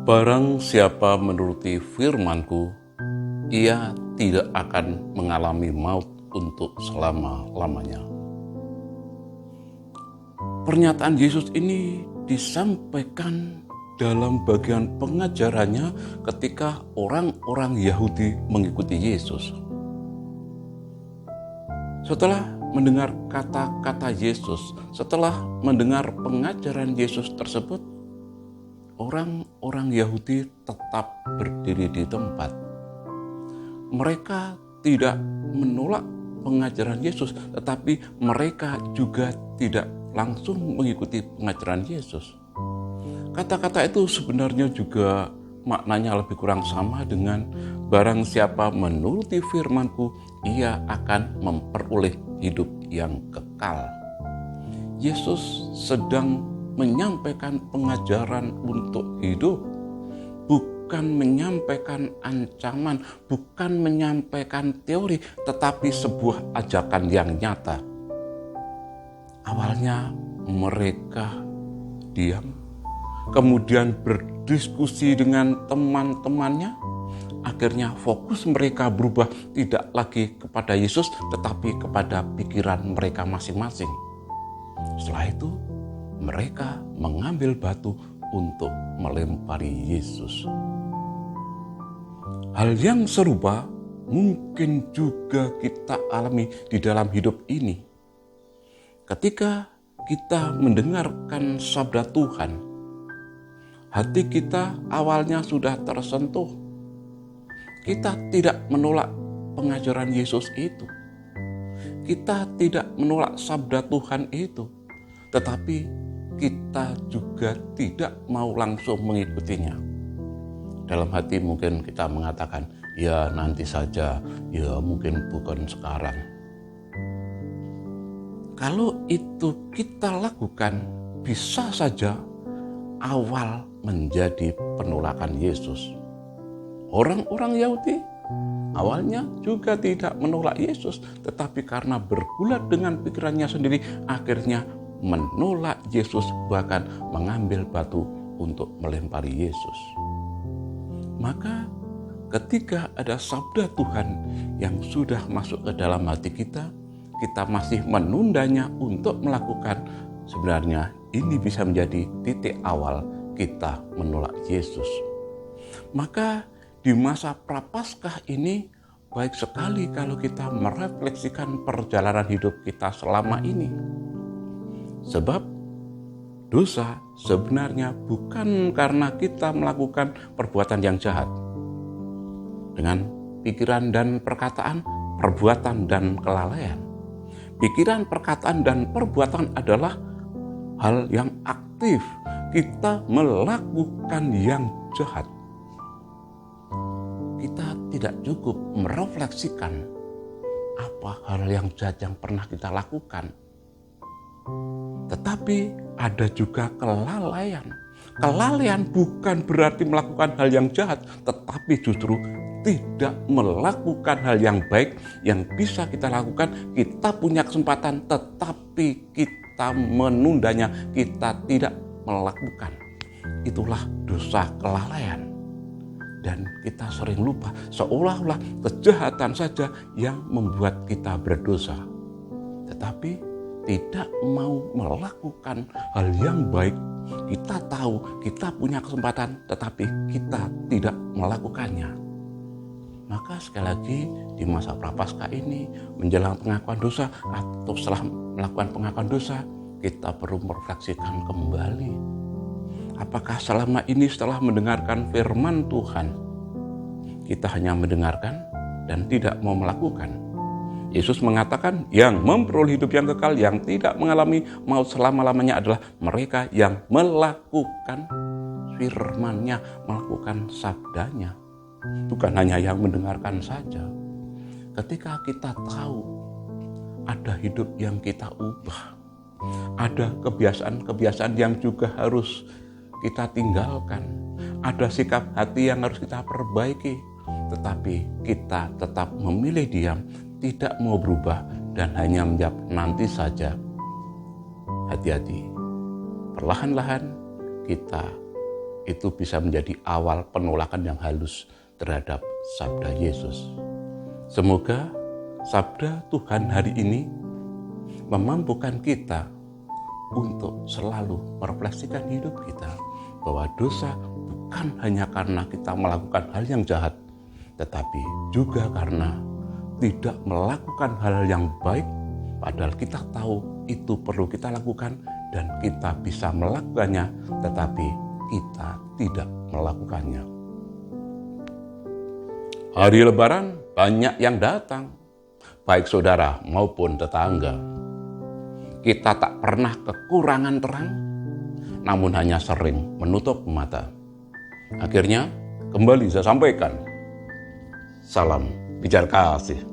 Barang siapa menuruti firman-Ku, ia tidak akan mengalami maut untuk selama-lamanya. Pernyataan Yesus ini disampaikan dalam bagian pengajarannya ketika orang-orang Yahudi mengikuti Yesus. Setelah mendengar kata-kata Yesus, setelah mendengar pengajaran Yesus tersebut, orang-orang Yahudi tetap berdiri di tempat. Mereka tidak menolak pengajaran Yesus, tetapi mereka juga tidak langsung mengikuti pengajaran Yesus. Kata-kata itu sebenarnya juga maknanya lebih kurang sama dengan barang siapa menuruti firman-Ku, ia akan memperoleh hidup yang kekal. Yesus sedang menyampaikan pengajaran untuk hidup, bukan menyampaikan ancaman, bukan menyampaikan teori, tetapi sebuah ajakan yang nyata. Awalnya mereka diam, kemudian berdiskusi dengan teman-temannya. Akhirnya fokus mereka berubah tidak lagi kepada Yesus, tetapi kepada pikiran mereka masing-masing. Setelah itu, mereka mengambil batu untuk melempari Yesus. Hal yang serupa mungkin juga kita alami di dalam hidup ini. Ketika kita mendengarkan sabda Tuhan, hati kita awalnya sudah tersentuh. Kita tidak menolak pengajaran Yesus itu. Kita tidak menolak sabda Tuhan itu. Tetapi kita juga tidak mau langsung mengikutinya. Dalam hati mungkin kita mengatakan, ya nanti saja, ya mungkin bukan sekarang. Kalau itu kita lakukan, bisa saja awal menjadi penolakan Yesus. Orang-orang Yahudi awalnya juga tidak menolak Yesus, tetapi karena bergulat dengan pikirannya sendiri, akhirnya menolak Yesus, bahkan mengambil batu untuk melempari Yesus. Maka ketika ada sabda Tuhan yang sudah masuk ke dalam hati kita masih menundanya untuk melakukan, sebenarnya ini bisa menjadi titik awal kita menolak Yesus. Maka di masa Prapaskah ini baik sekali kalau kita merefleksikan perjalanan hidup kita selama ini. Sebab dosa sebenarnya bukan karena kita melakukan perbuatan yang jahat. Dengan pikiran dan perkataan, perbuatan dan kelalaian. Pikiran, perkataan, dan perbuatan adalah hal yang aktif. Kita melakukan yang jahat. Kita tidak cukup merefleksikan apa hal yang jahat yang pernah kita lakukan. Tetapi ada juga kelalaian. Kelalaian bukan berarti melakukan hal yang jahat, tetapi justru tidak melakukan hal yang baik yang bisa kita lakukan. Kita punya kesempatan, tetapi kita menundanya, kita tidak melakukan. Itulah dosa kelalaian. Dan kita sering lupa, seolah-olah kejahatan saja yang membuat kita berdosa. Tetapi tidak mau melakukan hal yang baik. Kita tahu kita punya kesempatan, tetapi kita tidak melakukannya. Maka sekali lagi di masa Prapaskah ini, menjelang pengakuan dosa atau setelah melakukan pengakuan dosa, kita perlu merefleksikan kembali. Apakah selama ini setelah mendengarkan firman Tuhan, kita hanya mendengarkan dan tidak mau melakukan? Yesus mengatakan yang memperoleh hidup yang kekal, yang tidak mengalami maut selama-lamanya adalah mereka yang melakukan firman-Nya, melakukan sabdanya. Bukan hanya yang mendengarkan saja. Ketika kita tahu ada hidup yang kita ubah, ada kebiasaan-kebiasaan yang juga harus kita tinggalkan, ada sikap hati yang harus kita perbaiki, tetapi kita tetap memilih diam, tidak mau berubah, dan hanya menjawab nanti saja. Hati-hati, perlahan-lahan kita itu bisa menjadi awal penolakan yang halus terhadap sabda Yesus. Semoga sabda Tuhan hari ini memampukan kita untuk selalu merefleksikan hidup kita bahwa dosa bukan hanya karena kita melakukan hal yang jahat, tetapi juga karena tidak melakukan hal yang baik, padahal kita tahu itu perlu kita lakukan dan kita bisa melakukannya, tetapi kita tidak melakukannya. Hari Lebaran banyak yang datang, baik saudara maupun tetangga. Kita tak pernah kekurangan terang, namun hanya sering menutup mata. Akhirnya, kembali saya sampaikan, salam pijar kasih.